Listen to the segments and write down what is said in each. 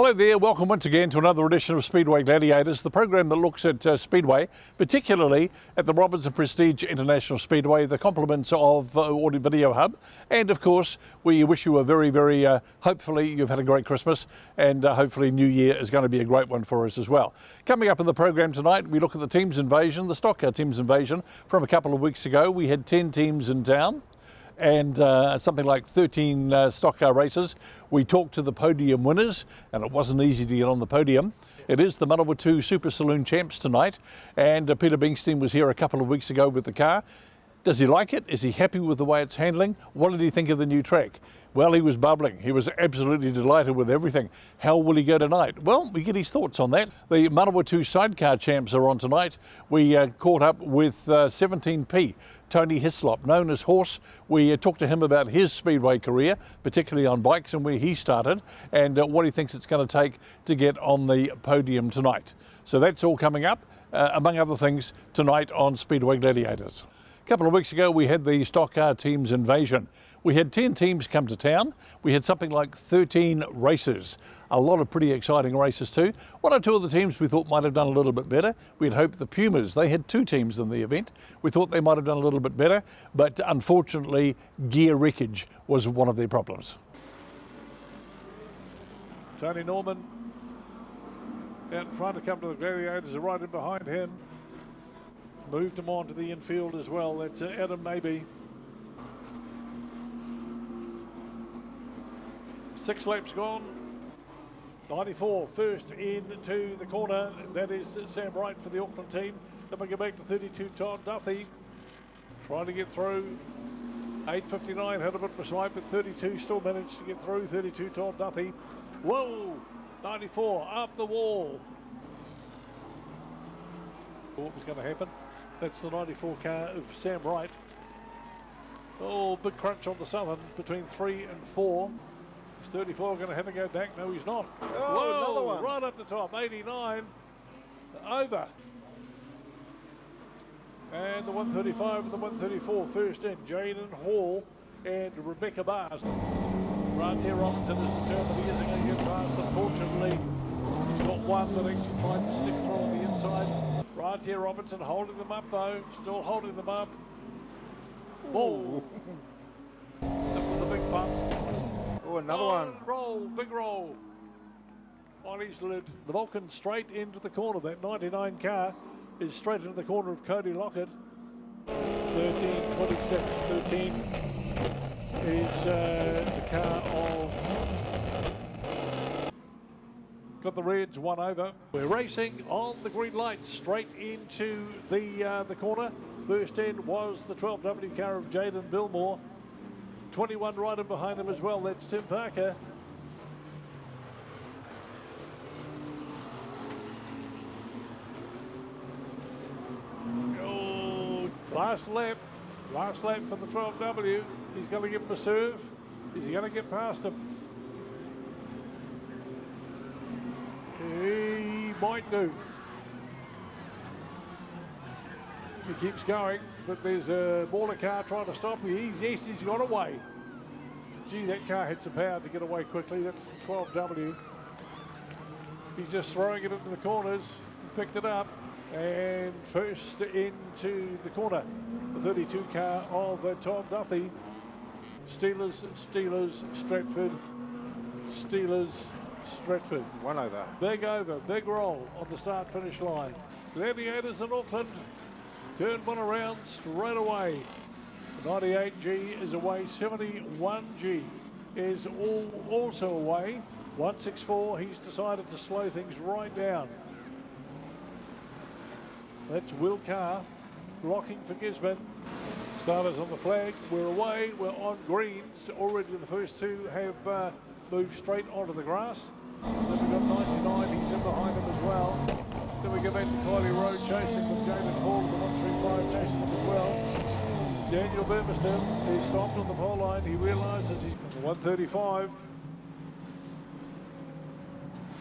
Hello there, welcome once again to another edition of Speedway Gladiators, the program that looks at Speedway, particularly at the Robertson Prestige International Speedway, the compliments of Audio Video Hub, and of course we wish you a very, hopefully you've had a great Christmas, and hopefully New Year is going to be a great one for us as well. Coming up in the program tonight, we look at the Teams Invasion, the Stockcar Teams Invasion from a couple of weeks ago. We had 10 teams in town and something like 13 stock car races. We talked to the podium winners, and it wasn't easy to get on the podium. It is the Manawatu Super Saloon Champs tonight, and Peter Bengston was here a couple of weeks ago with the car. Does he like it? Is he happy with the way it's handling? What did he think of the new track? Well, he was bubbling. He was absolutely delighted with everything. How will he go tonight? Well, we get his thoughts on that. The Manawatu Sidecar Champs are on tonight. We caught up with 17P, Tony Hislop, known as Horse. We talked to him about his speedway career, particularly on bikes and where he started, and what he thinks it's going to take to get on the podium tonight. So that's all coming up, among other things, tonight on Speedway Gladiators. A couple of weeks ago, we had the Stockcar Teams Invasion. We had 10 teams come to town. We had something like 13 races. A lot of pretty exciting races too. One or two of the teams we thought might have done a little bit better. We'd hoped the Pumas, they had 2 teams in the event. We thought they might have done a little bit better, but unfortunately, gear wreckage was one of their problems. Tony Norman out in front to come to the Gladiators, are right in behind him. Moved him on to the infield as well. That's Adam Maybe. 6 laps gone. 94 first into the corner. That is Sam Wright for the Auckland team. Then we go back to 32 Todd Duffy. Trying to get through. 8:59 had a bit of a swipe, but 32 still managed to get through. 32 Todd Duffy. Whoa! 94 up the wall. What was going to happen? That's the 94 car of Sam Wright. Oh, big crunch on the southern between 3 and 4. Is 34 going to have a go back? No, he's not. Oh, whoa, another one. Right up the top, 89, over. And the 135 and the 134 first in. Jaden Hall and Rebecca Bars. Rantier Robertson is determined he isn't going to get past. Unfortunately, he's got one that actually tried to stick through on the inside. Rantier Robertson holding them up though, still holding them up. Oh, that was a big punt. Oh, another one. Roll, big roll on his lid. The Vulcan straight into the corner. That 99 car is straight into the corner of Cody Lockett. 13:26. 13 is the car of. Got the Reds one over. We're racing on the green light straight into the corner. First in was the 12W car of Jaden Billmore. 21 right in behind him as well. That's Tim Parker. Oh, last lap for the 12W. He's going to give him a serve. Is he going to get past him? He might do. If he keeps going, but there's a Mauler car trying to stop him. He's got away. Gee, that car had some power to get away quickly. That's the 12W. He's just throwing it into the corners. He picked it up. And first into the corner, the 32 car of Todd Duffy. Steelers, Stratford. Steelers, Stratford. One over. Big roll on the start-finish line. Gladiators in Auckland. Turn one around straight away. 98G is away. 71G is also away. 164, he's decided to slow things right down. That's Will Carr locking for Gisborne. Starters on the flag. We're away. We're on greens. Already the first two have moved straight onto the grass. Then we've got 99. He's in behind him as well. Then we go back to Kylie Road chasing with Jaden Hall, the 135 chasing him as well. Daniel Burmester is stopped on the pole line. He realises he's on the 135.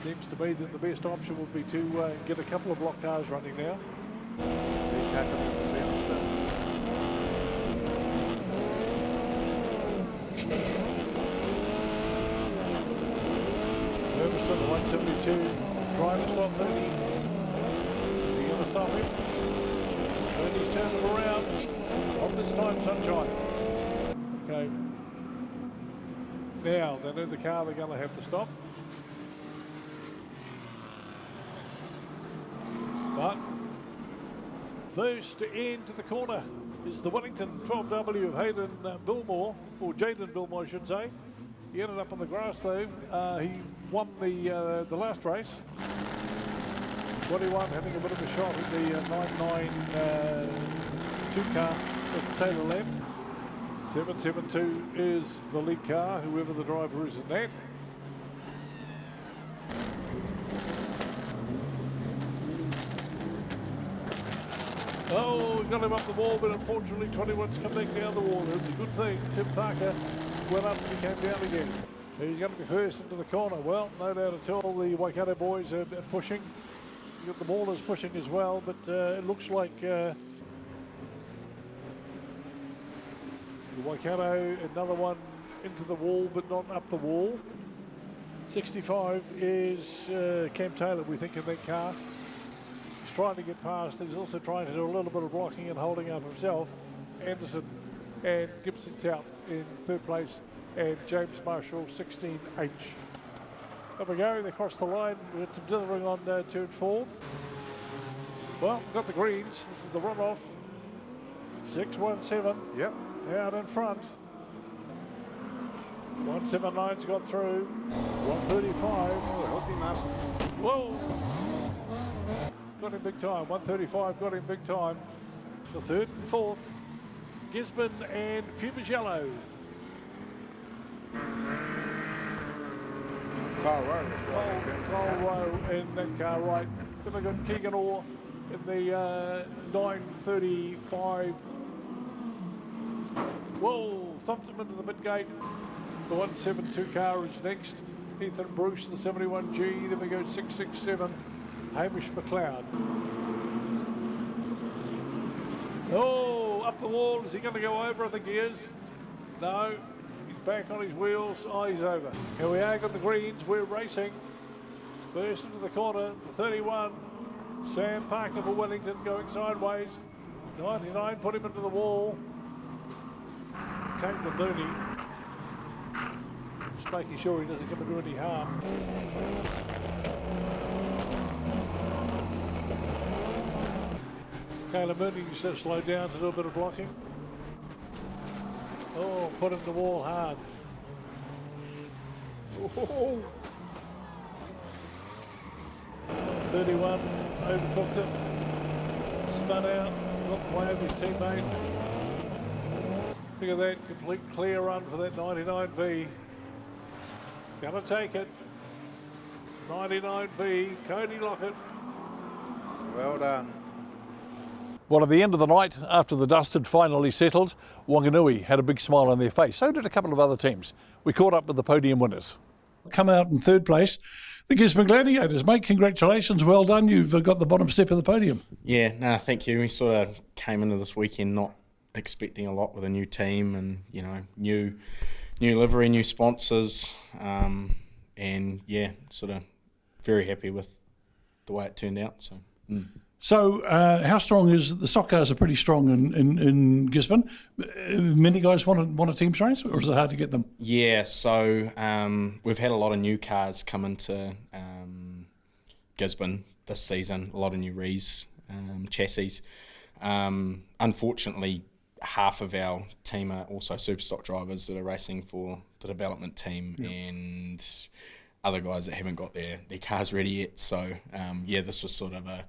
Seems to be that the best option would be to get a couple of block cars running now. Burmester, the 172, trying to stop Mooney. Is he going to stop him? Mooney's turned him around. Not this time, Sunshine. Okay. Now, they know the car they're going to have to stop. But first into the corner is the Wellington 12W of Hayden Billmore, or Jaden Billmore, I should say. He ended up on the grass though. He won the last race. 21 having a bit of a shot at the 992 car of Taylor Lamb. 772 is the lead car, whoever the driver is in that. Oh, we got him up the wall, but unfortunately 21's come back down the wall. It was a good thing. Tim Parker went up and he came down again. He's going to be first into the corner. Well, no doubt at all, the Waikato boys are pushing. You've got the Maulers pushing as well, but it looks like the Waikato, another one into the wall, but not up the wall. 65 is Cam Taylor, we think, in that car. He's trying to get past. He's also trying to do a little bit of blocking and holding up himself. Anderson and Gibson's out in third place, and James Marshall 16H. Up we go, they cross the line. We've got some dithering on turn 4. Well, we've got the greens. This is the runoff. 617. Yep. Out in front. 179's got through. 135. Oh, help him up. Whoa! Got him big time. 135 got him big time. For third and fourth, Gisborne and Pumas Yellow. Kyle Rowe was Kyle Rowe in that car, right. Then we got Keegan Orr in the 935. Whoa, thumped him into the mid-gate. The 172 car is next. Ethan Bruce, the 71G. Then we go 667, Hamish McLeod. Oh, up the wall. Is he going to go over? I think he is. No. He's back on his wheels. Oh, he's over. Here we are, got the greens. We're racing. First into the corner, the 31. Sam Parker for Wellington going sideways. 99 put him into the wall. Came to Mooney. Just making sure he doesn't come and do any harm. Caleb Mooney used to slow down to do a bit of blocking. Oh, put him to the wall hard. Oh. 31, overcooked it. Spun out, got the way of his teammate. Look at that, complete clear run for that 99V. Gonna take it. 99V, Cody Lockett. Well done. Well, at the end of the night, after the dust had finally settled, Wanganui had a big smile on their face. So did a couple of other teams. We caught up with the podium winners. Come out in third place, the Gisborne Gladiators. Mate, congratulations, well done. You've got the bottom step of the podium. Yeah, no, thank you. We sort of came into this weekend not expecting a lot with a new team and, you know, new livery, new sponsors, and yeah, sort of very happy with the way it turned out. So. So, how strong is the stock cars? Are pretty strong in Gisborne. Many guys want a team's race, or is it hard to get them? Yeah, so we've had a lot of new cars come into Gisborne this season. A lot of new Rees chassis. Unfortunately, half of our team are also superstock drivers that are racing for the development team, and other guys that haven't got their cars ready yet. So, yeah, this was sort of a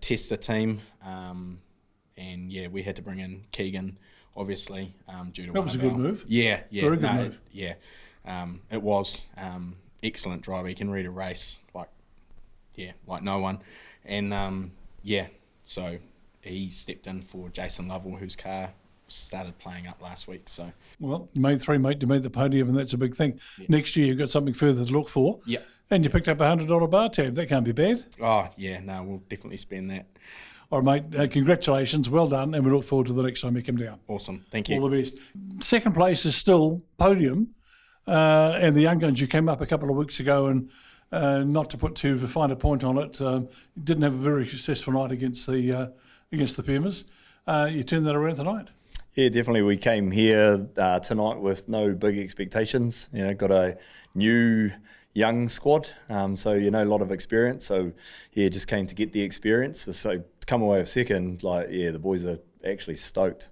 tester team, and yeah, we had to bring in Keegan, obviously, due to that was a good move. Yeah, very good move. It was excellent driver. He can read a race like no one, and so he stepped in for Jason Lovell, whose car started playing up last week. So well, you made three, mate. You made the podium, and that's a big thing. Yeah. Next year, you've got something further to look for. Yeah. And you picked up $100 bar tab. That can't be bad. Oh, yeah, no, we'll definitely spend that. All right, mate, congratulations. Well done, and we look forward to the next time you come down. Awesome. Thank you. All the best. Second place is still podium, and the Young Guns, you came up a couple of weeks ago and not to put too fine a point on it, didn't have a very successful night against the Peemers. You turned that around tonight. Yeah, definitely. We came here tonight with no big expectations. Got a new young squad, so a lot of experience. So yeah, just came to get the experience. So to come away with second, the boys are actually stoked.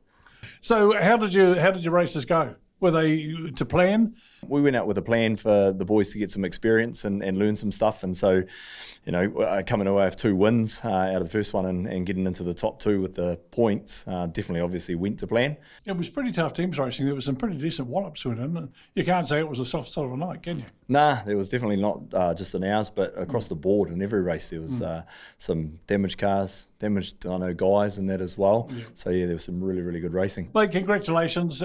So how did your races go? Were they to plan? We went out with a plan for the boys to get some experience and learn some stuff. And so, coming away with 2 wins out of the first one and getting into the top 2 with the points, definitely obviously went to plan. It was pretty tough teams racing. There was some pretty decent wallops to it, and you can't say it was a soft sort of a night, can you? Nah, there was definitely not just in ours, but across the board in every race there was some damaged cars, damaged guys and that as well. Yeah. So yeah, there was some really, really good racing. Mate, congratulations.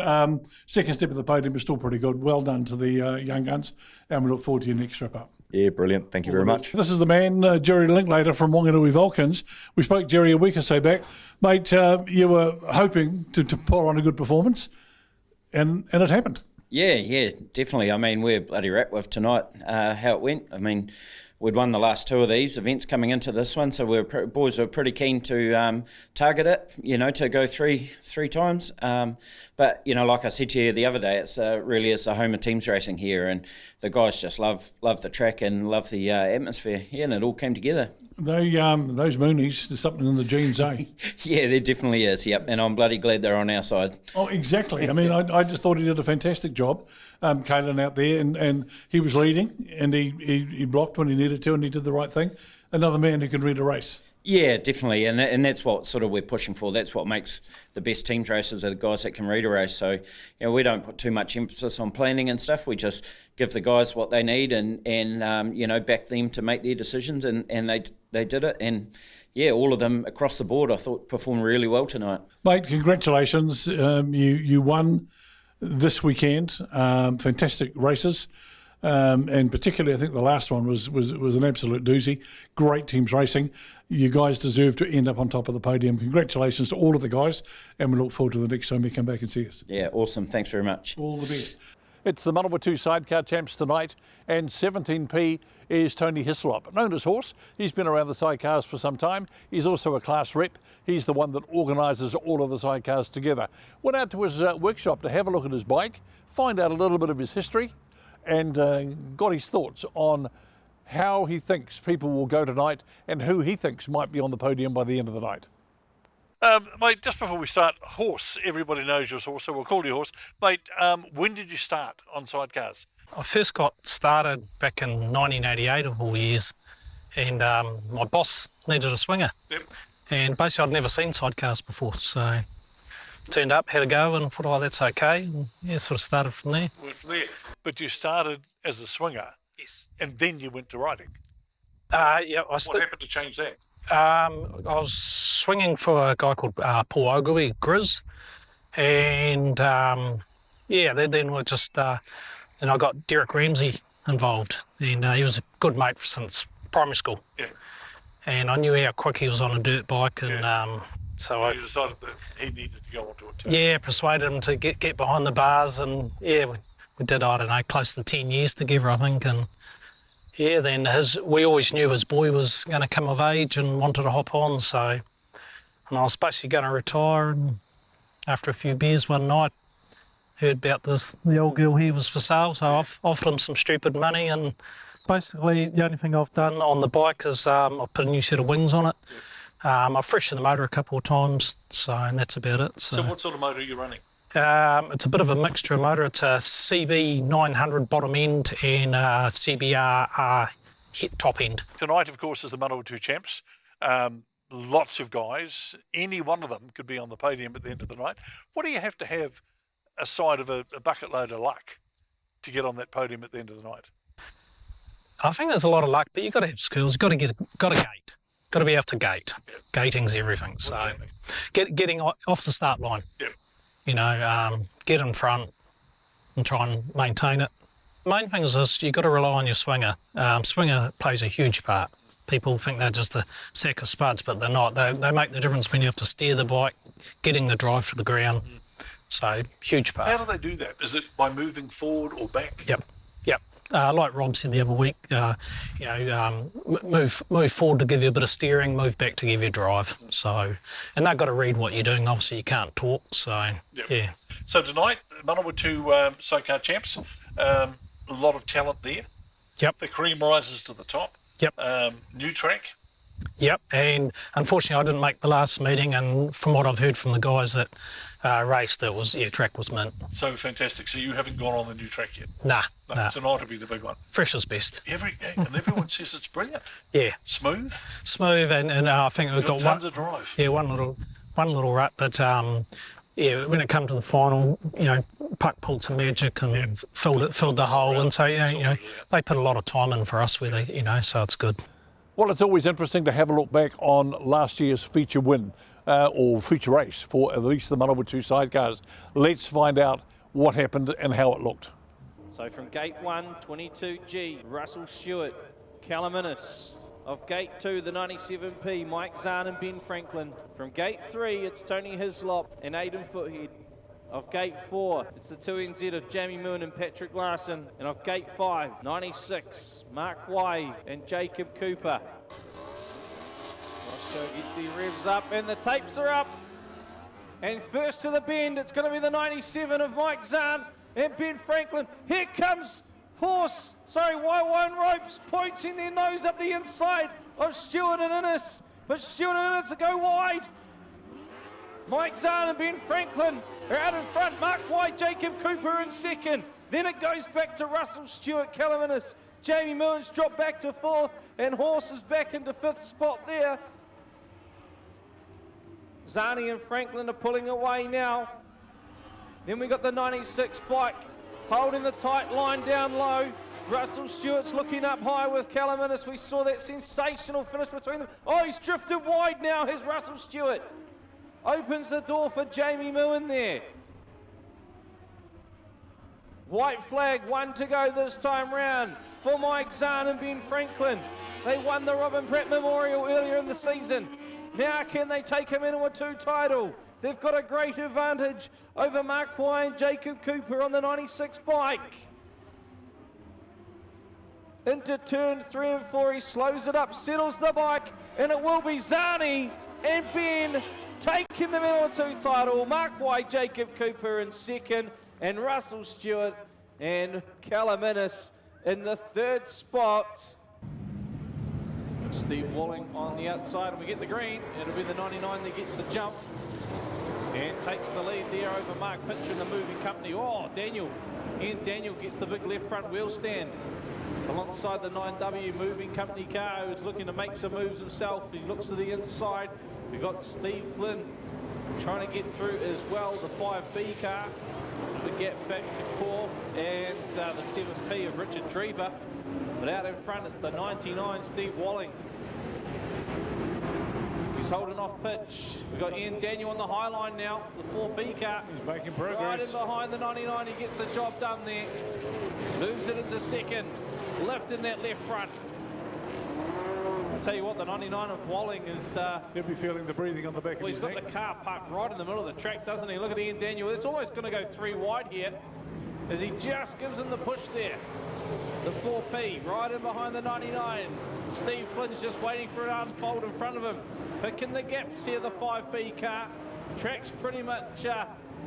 Second step of the podium is still pretty good. Well done to the Young Guns, and we look forward to your next trip up. Yeah, brilliant. Thank you very much. This is the man, Gerry Linklater from Wanganui Vulcans. We spoke, Gerry, a week or so back. Mate, you were hoping to pull on a good performance, and it happened. Yeah, definitely. I mean, we're bloody wrapped with tonight, how it went. I mean, we'd won the last 2 of these events coming into this one, so boys were pretty keen to target it, to go three times. But, like I said to you the other day, it's really is the home of teams racing here, and the guys just love the track and love the atmosphere. Yeah, and it all came together. Those Moonies, there's something in the genes, eh? Yeah, there definitely is, yep. And I'm bloody glad they're on our side. Oh, exactly. I mean, I just thought he did a fantastic job, Caelan out there, and he was leading, and he blocked when he needed to, and he did the right thing. Another man who can read a race. Yeah, definitely, and that's what sort of we're pushing for. That's what makes the best teams racers are the guys that can read a race. So, we don't put too much emphasis on planning and stuff. We just give the guys what they need and back them to make their decisions, and they did it. And yeah, all of them across the board, I thought, performed really well tonight. Mate, congratulations! You won this weekend. Fantastic races. And particularly, I think the last one was an absolute doozy. Great teams racing. You guys deserve to end up on top of the podium. Congratulations to all of the guys, and we look forward to the next time you come back and see us. Yeah, awesome. Thanks very much. All the best. It's the Manawatu Sidecar Champs tonight, and 17P is Tony Hislop, known as Horse. He's been around the sidecars for some time. He's also a class rep. He's the one that organises all of the sidecars together. Went out to his workshop to have a look at his bike, find out a little bit of his history, and got his thoughts on how he thinks people will go tonight and who he thinks might be on the podium by the end of the night. Mate, just before we start, Horse, everybody knows you're Horse, so we'll call you Horse. Mate, when did you start on sidecars? I first got started back in 1988 of all years, and my boss needed a swinger. Yep. And basically I'd never seen sidecars before, so turned up, had a go, and thought, that's okay. And yeah, sort of started from there. Went from there. But you started as a swinger. Yes. And then you went to riding. Yeah. What happened to change that? I was swinging for a guy called Paul Ogilvie, Grizz, and then we just, then I got Derek Ramsey involved, and he was a good mate since primary school. Yeah. And I knew how quick he was on a dirt bike, and so you decided that he needed to go onto it too. Yeah, persuaded him to get behind the bars, and yeah, we did, I don't know, close to 10 years together, I think, and yeah, then we always knew his boy was going to come of age and wanted to hop on, so, and I was basically going to retire, and after a few beers one night, heard about the old girl here was for sale, so I've offered him some stupid money, and basically the only thing I've done on the bike is I've put a new set of wings on it. I've freshened the motor a couple of times, and that's about it. So what sort of motor are you running? It's a bit of a mixture of motor. It's a CB 900 bottom end and a CBR top end. Tonight, of course, is the Manawatu Champs. Lots of guys. Any one of them could be on the podium at the end of the night. What do you have to have aside of a bucket load of luck to get on that podium at the end of the night? I think there's a lot of luck, but you've got to have skills. You've got to gate. Got to be able to gate. Yep. Gating's everything. So getting off the start line. Yep. Get in front and try and maintain it. The main thing is this, you've got to rely on your swinger. Swinger plays a huge part. People think they're just a sack of spuds, but they're not. They make the difference when you have to steer the bike, getting the drive to the ground. So, huge part. How do they do that? Is it by moving forward or back? Yep. like Rob said the other week, move forward to give you a bit of steering, move back to give you drive. So, and they've got to read what you're doing. Obviously, you can't talk. So, yeah. So tonight, Manawatu Sidecar Champs, a lot of talent there. Yep. The cream rises to the top. Yep. New track. Yep. And unfortunately, I didn't make the last meeting. And from what I've heard from the guys that raced, track was mint. So fantastic. So you haven't gone on the new track yet? Nah. Tonight will be the big one. Fresh is best. And everyone says it's brilliant. Yeah. Smooth, and I think we've got tons of drive. Yeah, one little rut, but when it come to the final, puck pulled some magic and filled the hole, and so they put a lot of time in for us where they so it's good. Well, it's always interesting to have a look back on last year's feature win or feature race for at least the Manawatu sidecars. Let's find out what happened and how it looked. So from gate 1, 22G, Russell Stewart, Calaminis. Of gate 2, the 97P, Mike Zahn and Ben Franklin. From gate 3, it's Tony Hislop and Aidan Foothead. Of gate 4, it's the 2NZ of Jamie Moon and Patrick Larson. And of gate 5, 96, Mark Wye and Jacob Cooper. Roscoe gets the revs up and the tapes are up. And first to the bend, it's going to be the 97 of Mike Zahn and Ben Franklin. Here comes Y1 Ropes pointing their nose up the inside of Stewart and Innes. But Stewart and Innes go wide. Mike Zahn and Ben Franklin are out in front. Mark White, Jacob Cooper in second. Then it goes back to Russell Stewart, Calaminis. Jamie Millen's dropped back to 4th and Horse is back into 5th spot there. Zani and Franklin are pulling away now. Then we got the 96 bike holding the tight line down low. Russell Stewart's looking up high with Calaminis. We saw that sensational finish between them. Oh, he's drifted wide now. Here's Russell Stewart. Opens the door for Jamie Millen there. White flag, 1 to go this time round for Mike Zahn and Ben Franklin. They won the Robin Pratt Memorial earlier in the season. Now can they take him into a 2 title? They've got a great advantage over Mark Wye and Jacob Cooper on the 96 bike. Into turn 3 and 4, he slows it up, settles the bike, and it will be Zani and Ben taking the Manawatu title. Mark Wye, Jacob Cooper in second, and Russell Stewart and Calaminis in the 3rd spot. Steve Walling on the outside, and we get the green. It'll be the 99 that gets the jump and takes the lead there over Mark Pitcher in the moving company. Oh, Daniel gets the big left front wheel stand alongside the 9W moving company car, who's looking to make some moves himself. He looks to the inside. We've got Steve Flynn trying to get through as well, the 5B car. We get back to Corf and the 7P of Richard Drever. But out in front, it's the 99, Steve Walling. He's holding off pitch. We've got Ian Daniel on the high line now, the 4P car. He's making progress. Right in behind the 99, he gets the job done there. Moves it into second, left in that left front. I'll tell you what, the 99 of Walling is... He'll be feeling the breathing on the back of his neck. He's got the car parked right in the middle of the track, doesn't he? Look at Ian Daniel. It's almost going to go 3 wide here as he just gives him the push there. The 4P right in behind the 99. Steve Flynn's just waiting for it to unfold in front of him. Picking the gaps here, the 5B car. Track's pretty much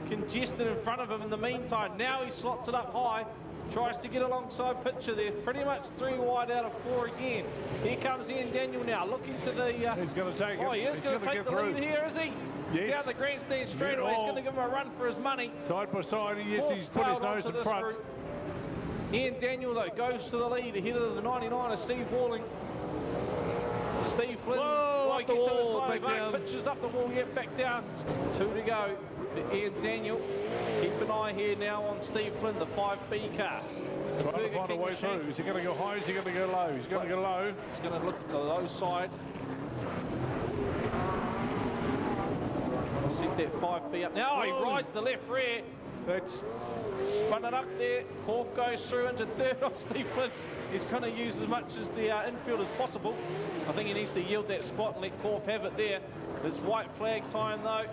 congested in front of him in the meantime. Now he slots it up high. Tries to get alongside Pitcher there. Pretty much 3 wide out of 4 again. Here comes Ian Daniel now, looking to the... he's going to take it. Oh, he is going to take the lead here, is he? Yes. Down the grandstand straight away. He's going to give him a run for his money. Side by side, he's put his nose in front. Route. Ian Daniel, though, goes to the lead ahead of the 99 of Steve Walling. Steve Flynn, up the wall, back down. Pitches up the wall, yet back down. 2 to go for Ian Daniel. Keep an eye here now on Steve Flynn, the 5B car. Trying to find a way through. Is he going to go high? Is he going to go low? He's going to go low. He's going to look at the low side. Trying to set that 5B up. Now he rides the left rear. That's spun it up there. Corf goes through into 3rd on Steve Flynn. He's going to use as much as the infield as possible. I think he needs to yield that spot and let Corf have it there. It's white flag time though.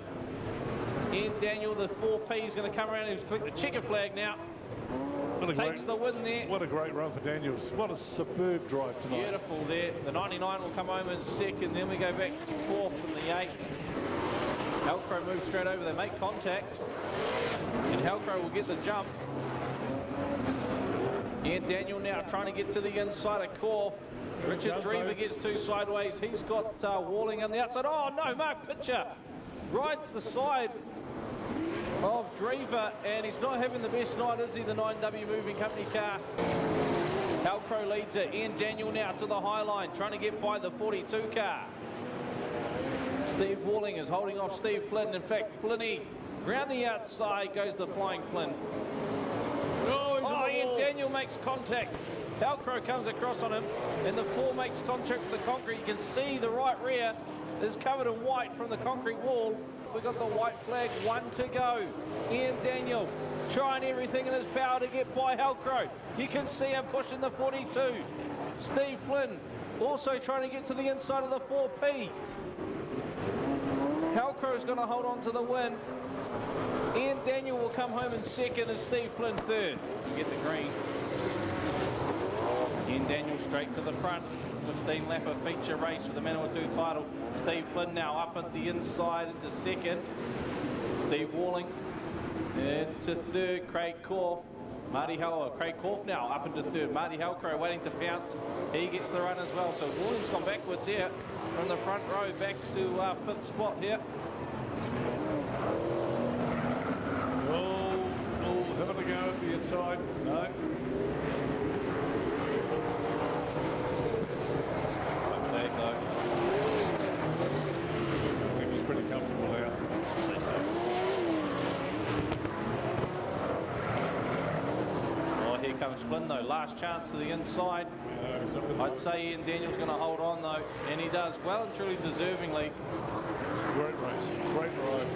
Ian Daniel, the 4P, is going to come around and collect the checker flag now. takes the win there. What a great run for Daniels. What a superb drive tonight. Beautiful there. The 99 will come home in second. Then we go back to Corf in the 8. Halcrow moves straight over. They make contact. And Halcrow will get the jump. And Daniel now trying to get to the inside of Corf. Richard Drever gets two sideways. He's got Walling on the outside. Oh no, Mark Pitcher rides the side of Drever, and he's not having the best night, is he, the 9W Moving Company car. Halcrow leads it. Ian Daniel now to the high line, trying to get by the 42 car. Steve Walling is holding off Steve Flynn. In fact, Flinny round the outside goes the flying Flynn. Oh, Ian Daniel makes contact. Halcrow comes across on him, and the 4 makes contact with the concrete. You can see the right rear is covered in white from the concrete wall. We've got the white flag, 1 to go. Ian Daniel trying everything in his power to get by Halcrow. You can see him pushing the 42. Steve Flynn also trying to get to the inside of the 4P. Halcrow's going to hold on to the win. Ian Daniel will come home in second and Steve Flynn third. You get the green. Ian Daniel straight to the front. 15-lapper feature race for the Manawatu title. Steve Flynn now up at the inside into second. Steve Walling into third. Craig Corf. Craig Corf now up into third. Marty Halcrow waiting to pounce. He gets the run as well. So Walling's gone backwards here from the front row back to fifth spot here. Having a go at the inside. No. Flag though. I think he's pretty comfortable now. Say so. Oh, here comes Flynn though. Last chance to the inside. I'd say Ian Daniel's going to hold on though, and he does well and truly deservingly. Great race. Great drive.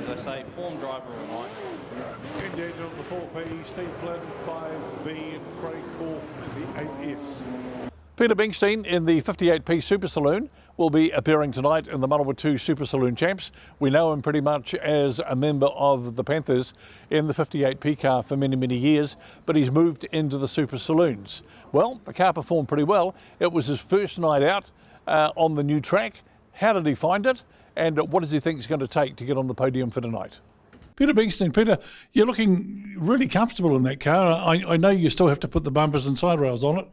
As I say, form driver all night. Ian Daniel in the 4P, Steve Flynn 5B, and Craig Corf in the 8S. Peter Bengston in the 58P Super Saloon will be appearing tonight in the Manawatu Super Saloon Champs. We know him pretty much as a member of the Panthers in the 58P car for many, many years, but he's moved into the Super Saloons. Well, the car performed pretty well. It was his first night out on the new track. How did he find it? And what does he think it's going to take to get on the podium for tonight? Peter Bengston, Peter, you're looking really comfortable in that car. I know you still have to put the bumpers and side rails on it.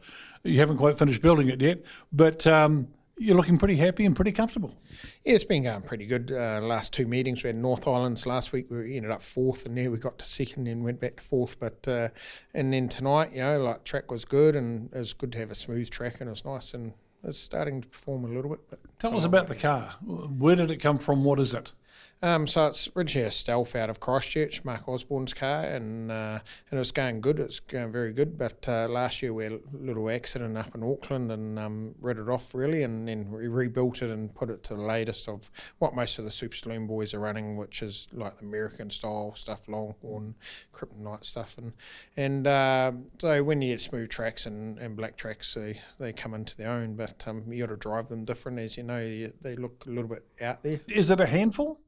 You haven't quite finished building it yet, but you're looking pretty happy and pretty comfortable. Yeah, it's been going pretty good. Last 2 meetings, we had North Islands last week. We ended up 4th, and there we got to 2nd and went back to 4th. But and then tonight, like track was good, and it was good to have a smooth track, and it was nice, and it's starting to perform a little bit. But tell us about the car. Where did it come from? What is it? So it's originally a Stealth out of Christchurch, Mark Osborne's car, and it was going good. It's going very good. But last year we had a little accident up in Auckland and rid it off really, and then we rebuilt it and put it to the latest of what most of the Super Saloon boys are running, which is like the American style stuff, Longhorn, Kryptonite stuff, and so when you get smooth tracks and black tracks, they come into their own. But you got to drive them different, as you know. They look a little bit out there. Is it a handful?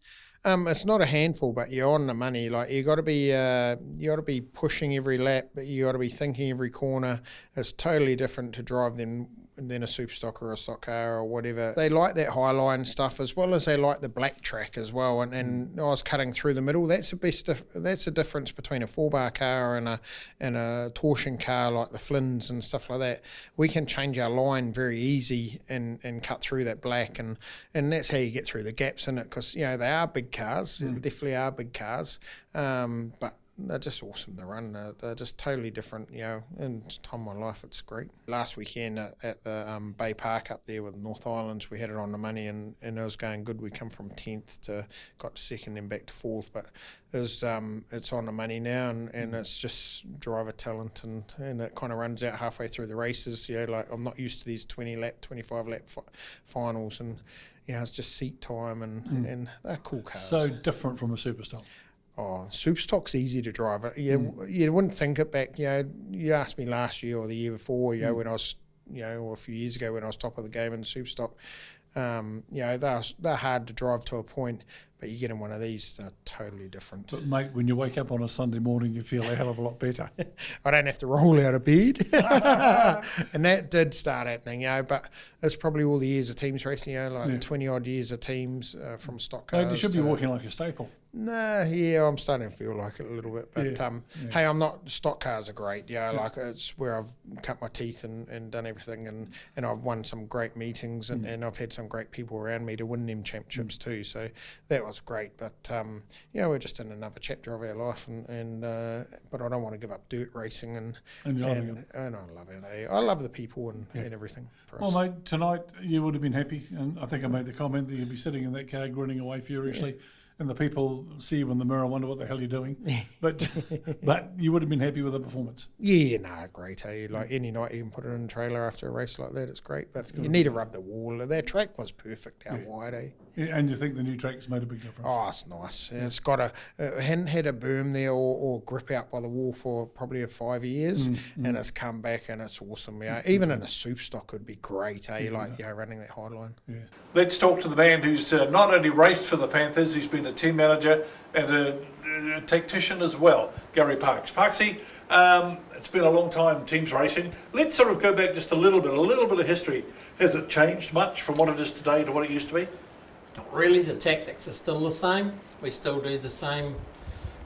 It's not a handful, but you're on the money. Like you got to be pushing every lap, but you got to be thinking every corner. It's totally different to drive than a Superstock or a stock car or whatever. They like that high line stuff as well as they like the black track as well. And I was cutting through the middle. That's the difference between a 4-bar car and a torsion car like the Flynns and stuff like that. We can change our line very easy and cut through that black, and that's how you get through the gaps in it, because they are big cars. They definitely are big cars, but they're just awesome to run. They're just totally different, in time of my life, it's great. Last weekend at the Bay Park up there with North Islands, we had it on the money and it was going good. We come from 10th to got to 2nd and back to 4th, but it's on the money now, and it's just driver talent, and it kind of runs out halfway through the races. Like I'm not used to these 20-lap, 25-lap finals, and it's just seat time, and they're cool cars. So different from a Superstock. Oh, Superstock's easy to drive. You wouldn't think it back. You asked me last year or the year before, when I was, or a few years ago when I was top of the game in Superstock. they're hard to drive to a point, but you get in one of these, they're totally different. But mate, when you wake up on a Sunday morning, you feel a hell of a lot better. I don't have to roll out of bed. And that did start happening, but it's probably all the years of teams racing, 20 odd years of teams from stock cars. You should be walking like a staple. Nah, I'm starting to feel like it a little bit. But hey, I'm not. Stock cars are great. Like it's where I've cut my teeth and done everything, and I've won some great meetings, and I've had some great people around me to win them championships too. So that was great. But we're just in another chapter of our life, but I don't want to give up dirt racing, and I love it. I love the people and everything. For us. Well, mate, tonight you would have been happy, and I think I made the comment that you'd be sitting in that car grinning away furiously. And the people see you in the mirror and wonder what the hell you're doing. But you would have been happy with the performance. Yeah, great. Like any night you can put it in a trailer after a race like that, it's great. But you need to rub the wall. That track was perfect out wide, Yeah, and you think the new track's made a big difference? Oh, it's nice. Yeah. It's got hadn't had a berm there or grip out by the wall for probably 5 years, and it's come back and it's awesome. Even in a soup stock, it'd be great. Running that high line. Yeah. Let's talk to the man who's not only raced for the Panthers, he's been a team manager and a tactician as well, Gary Parks. Parksy, it's been a long time teams racing. Let's sort of go back just a little bit of history. Has it changed much from what it is today to what it used to be? Not really. The tactics are still the same. We still do the same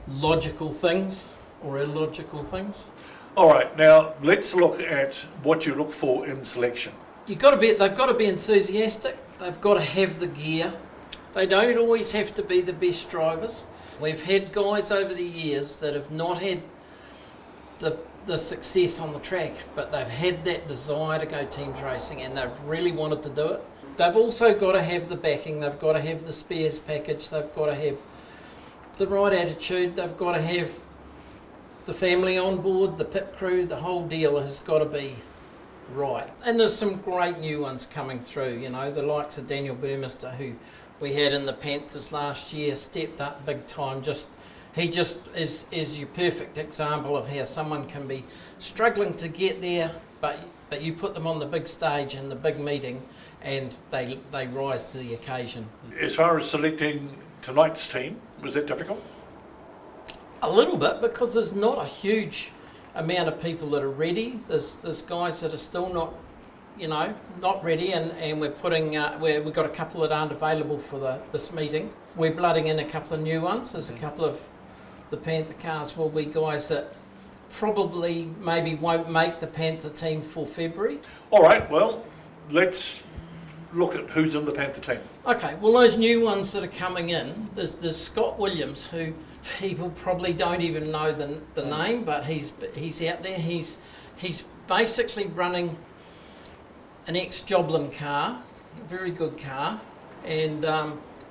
logical things or illogical things. All right, now let's look at what you look for in selection. They've got to be enthusiastic. They've got to have the gear. They don't always have to be the best drivers. We've had guys over the years that have not had the success on the track, but they've had that desire to go teams racing and they've really wanted to do it. They've also got to have the backing. They've got to have the spares package. They've got to have the right attitude. They've got to have the family on board, the pit crew. The whole deal has got to be right. And there's some great new ones coming through, the likes of Daniel Burmester, who we had in the Panthers last year, stepped up big time. He just is your perfect example of how someone can be struggling to get there, but you put them on the big stage in the big meeting and they rise to the occasion. As far as selecting tonight's team, was that difficult? A little bit, because there's not a huge amount of people that are ready. There's guys that are still not ready, and we're putting we've got a couple that aren't available for this meeting. We're blooding in a couple of new ones. There's a couple of the Panther cars will be guys that probably maybe won't make the Panther team for February. All right, well, let's look at who's in the Panther team. Okay, well, those new ones that are coming in, there's Scott Williams, who people probably don't even know the name, but he's out there. He's basically running an ex-Joblin car, a very good car, and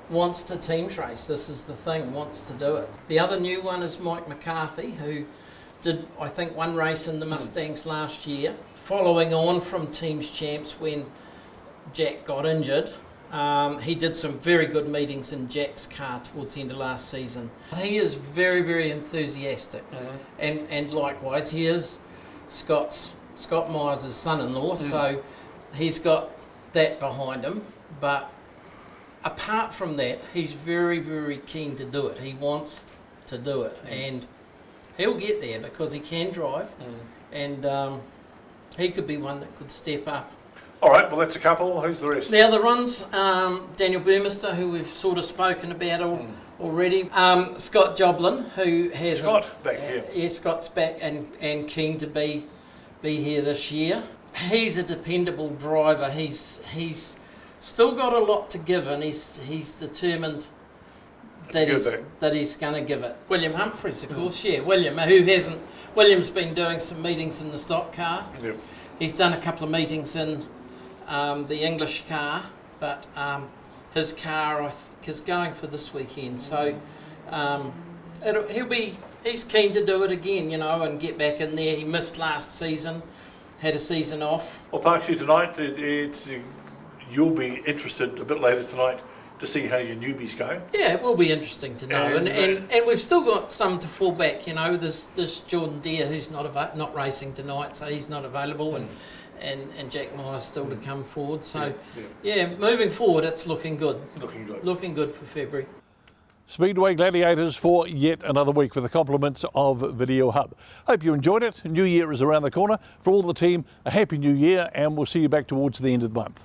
wants to teams race. This is the thing, wants to do it. The other new one is Mike McCarthy, who did, I think, one race in the Mustangs last year, following on from teams champs when Jack got injured. He did some very good meetings in Jack's car towards the end of last season. He is very, very enthusiastic, and likewise he is Scott Myers' son-in-law, so he's got that behind him. But apart from that, he's very, very keen to do it. He wants to do it, and he'll get there because he can drive, and he could be one that could step up. All right, well, that's a couple. Who's the rest? The other ones, Daniel Burmester, who we've sort of spoken about already. Scott Joblin, who has... Scott, back here. Yeah, Scott's back and keen to be here this year. He's a dependable driver. He's still got a lot to give, and he's determined that he's going to give it. William Humphreys, of course, William, who hasn't... William's been doing some meetings in the stock car. Yep. He's done a couple of meetings in the English car, but his car is going for this weekend, so he's keen to do it again, and get back in there. He missed last season, had a season off. Well, Parksy, tonight you'll be interested a bit later tonight to see how your newbies go. Yeah, it will be interesting to know, and we've still got some to fall back. There's Jordan Deere, who's not racing tonight, so he's not available, and Jack Myers still to come forward. So, yeah, moving forward, it's looking good. Looking good for February. Speedway Gladiators for yet another week with the compliments of Video Hub. Hope you enjoyed it. New Year is around the corner. For all the team, a happy new year, and we'll see you back towards the end of the month.